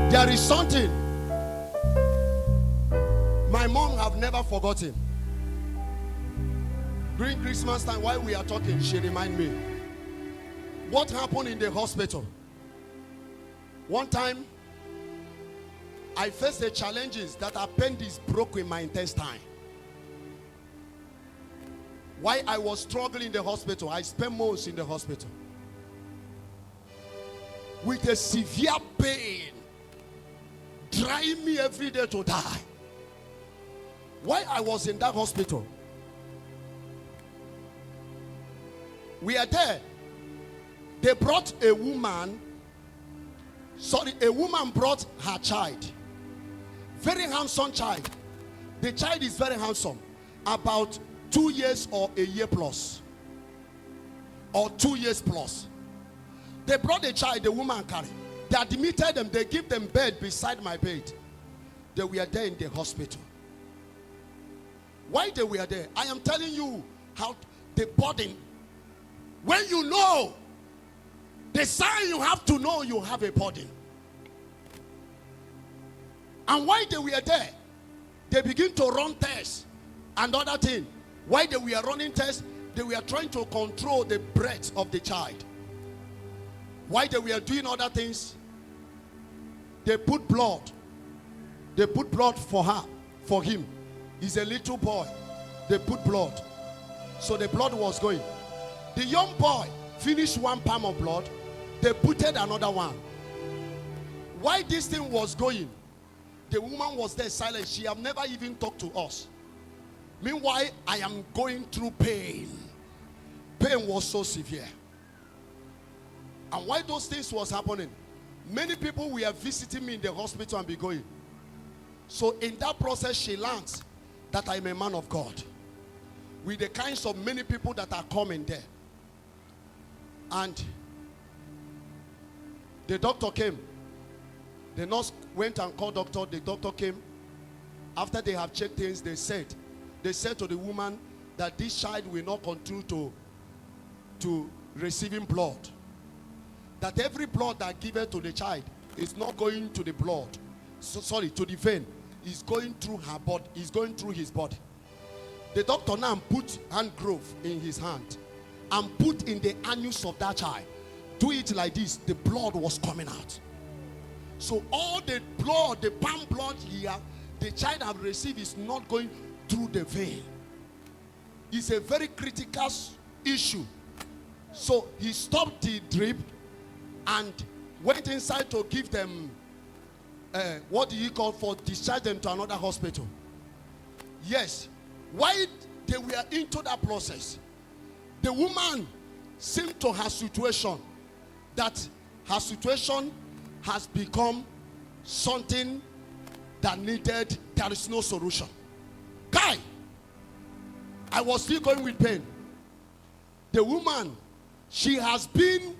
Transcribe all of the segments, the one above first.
There is something my mom have never forgotten. During Christmas time, while we are talking, she remind me what happened in the hospital. One time, I faced the challenges that appendix broke in my intestine. While I was struggling in the hospital, I spent months in the hospital with a severe pain, trying me every day to die. While I was in that hospital, we are there. They brought a woman. A woman brought her child. Very handsome child. The child is very handsome. About 2 years or a year plus. Or 2 years plus. They brought the child, the woman carried. They admitted them. They give them bed beside my bed. They were there in the hospital. Why they were there? I am telling you how the burden. When you know, the sign you have to know you have a burden. And why they were there? They begin to run tests and other things. Why they were running tests? They were trying to control the breath of the child. Why they were doing other things? They put blood. They put blood for her, for him. He's a little boy. They put blood. So the blood was going. The young boy finished 1 palm of blood. They put another one. Why this thing was going? The woman was there silent. She have never even talked to us. Meanwhile, I am going through pain. Pain was so severe. And why those things was happening? Many people were visiting me in the hospital and be going. So in that process, she learns that I'm a man of God. With the kinds of many people that are coming there. And the doctor came. The nurse went and called doctor. The doctor came. After they have checked things, they said to the woman that this child will not continue to receiving blood. That every blood that given to the child is not going to the blood. To the vein. Is going through her body. Is going through his body. The doctor now put hand glove in his hand and put in the anus of that child. Do it like this. The blood was coming out. So all the blood, the palm blood here, the child have received is not going through the vein. It's a very critical issue. So he stopped the drip and went inside to give them what do you call for discharge them to another hospital. Yes. While they were into that process, the woman seemed to her situation that her situation has become something that needed, there is no solution. Kai, I was still going with pain. The woman, she has been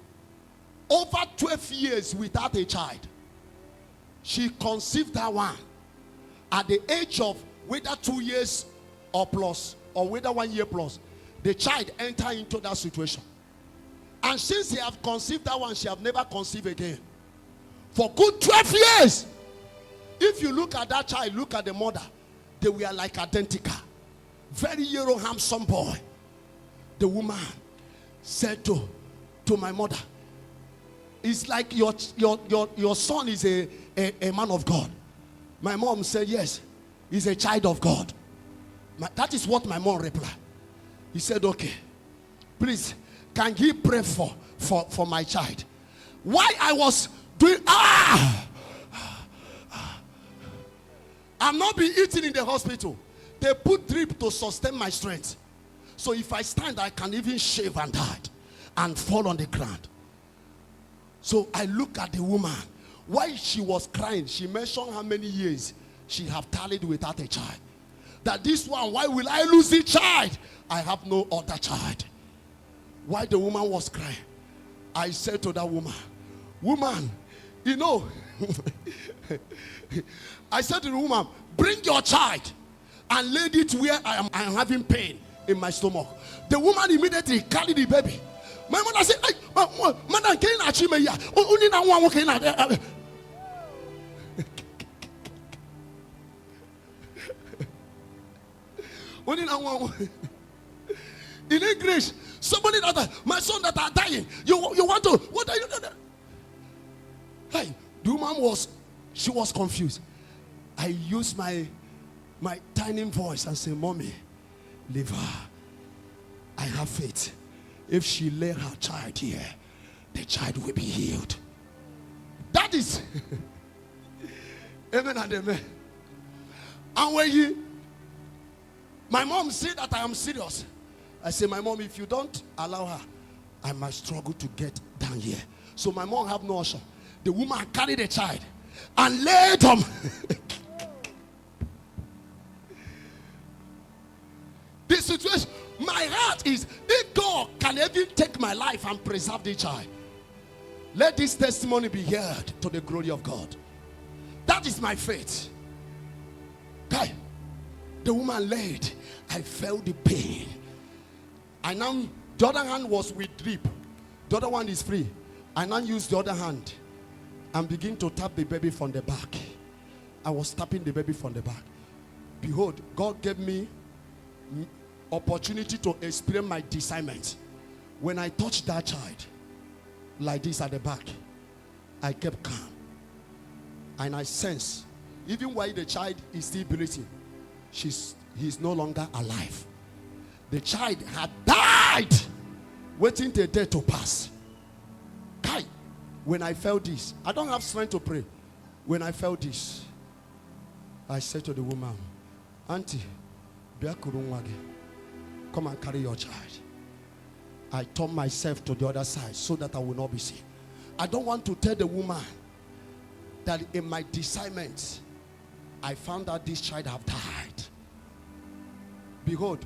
over 12 years without a child. She conceived that one at the age of whether 2 years or plus, or whether 1 year plus. The child entered into that situation. And since she have conceived that one, she have never conceived again. For good 12 years. If you look at that child, look at the mother. They were like identical. Very yellow, handsome boy. The woman said to my mother, it's like your son is a man of God. My mom said, yes, he's a child of God. That is what my mom replied. He said, okay, please, can he pray for my child? Why I was doing, I'm not being eaten in the hospital. They put drip to sustain my strength. So if I stand, I can even shave and die and fall on the ground. So I look at the woman. While she was crying, she mentioned how many years she have tallied without a child. That this one, why will I lose the child? I have no other child. While the woman was crying, I said to that woman, you know, I said to the woman, bring your child and lay it where I am having pain in my stomach. The woman immediately carried the baby. My mother said, hey, madam, can you achieve me here? In English, somebody that my son that are dying. You want to? What are you doing? Hey, the woman was confused. I used my tiny voice and say, "Mommy, leave her. I have faith. If she lay her child here, the child will be healed." That is amen and amen. And when my mom said that I am serious, I say, "My mom, if you don't allow her, I might struggle to get down here." So my mom have no option. The woman carried the child and laid him. This situation, my heart is, if God can even take my life and preserve the child, let this testimony be heard to the glory of God. That is my faith. Okay. The woman laid. I felt the pain. I now, the other hand was with drip. The other one is free. I now use the other hand and begin to tap the baby from the back. I was tapping the baby from the back. Behold, God gave me opportunity to experience my discernment. When I touched that child, like this at the back, I kept calm. And I sense, even while the child is still breathing, he's no longer alive. The child had died, waiting till death to pass. Kai, when I felt this, I don't have strength to pray. When I felt this, I said to the woman, "Auntie, come and carry your child." I turned myself to the other side so that I will not be seen. I don't want to tell the woman that in my discernment, I found out this child have died. Behold,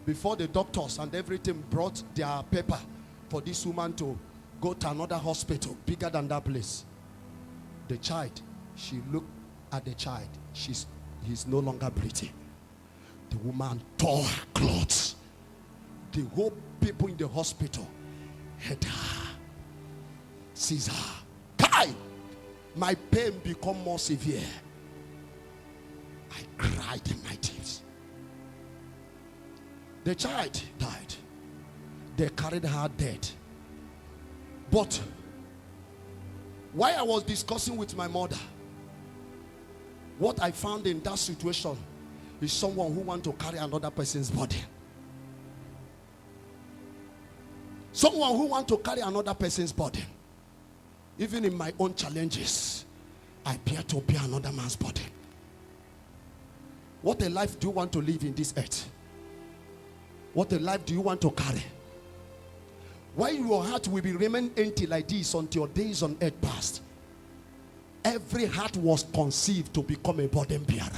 before the doctors and everything brought their paper for this woman to go to another hospital bigger than that place, the child, she looked at the child. He's no longer breathing. The woman tore her clothes. The whole people in the hospital had her, sees her. Kai, my pain become more severe. I cried in my tears. The child died. They carried her dead. But while I was discussing with my mother, what I found in that situation is someone who wants to carry another person's body. Someone who wants to carry another person's body. Even in my own challenges, I appear to be another man's body. What a life do you want to live in this earth? What a life do you want to carry? Why your heart will be remain empty like this until your days on earth past? Every heart was conceived to become a burden bearer.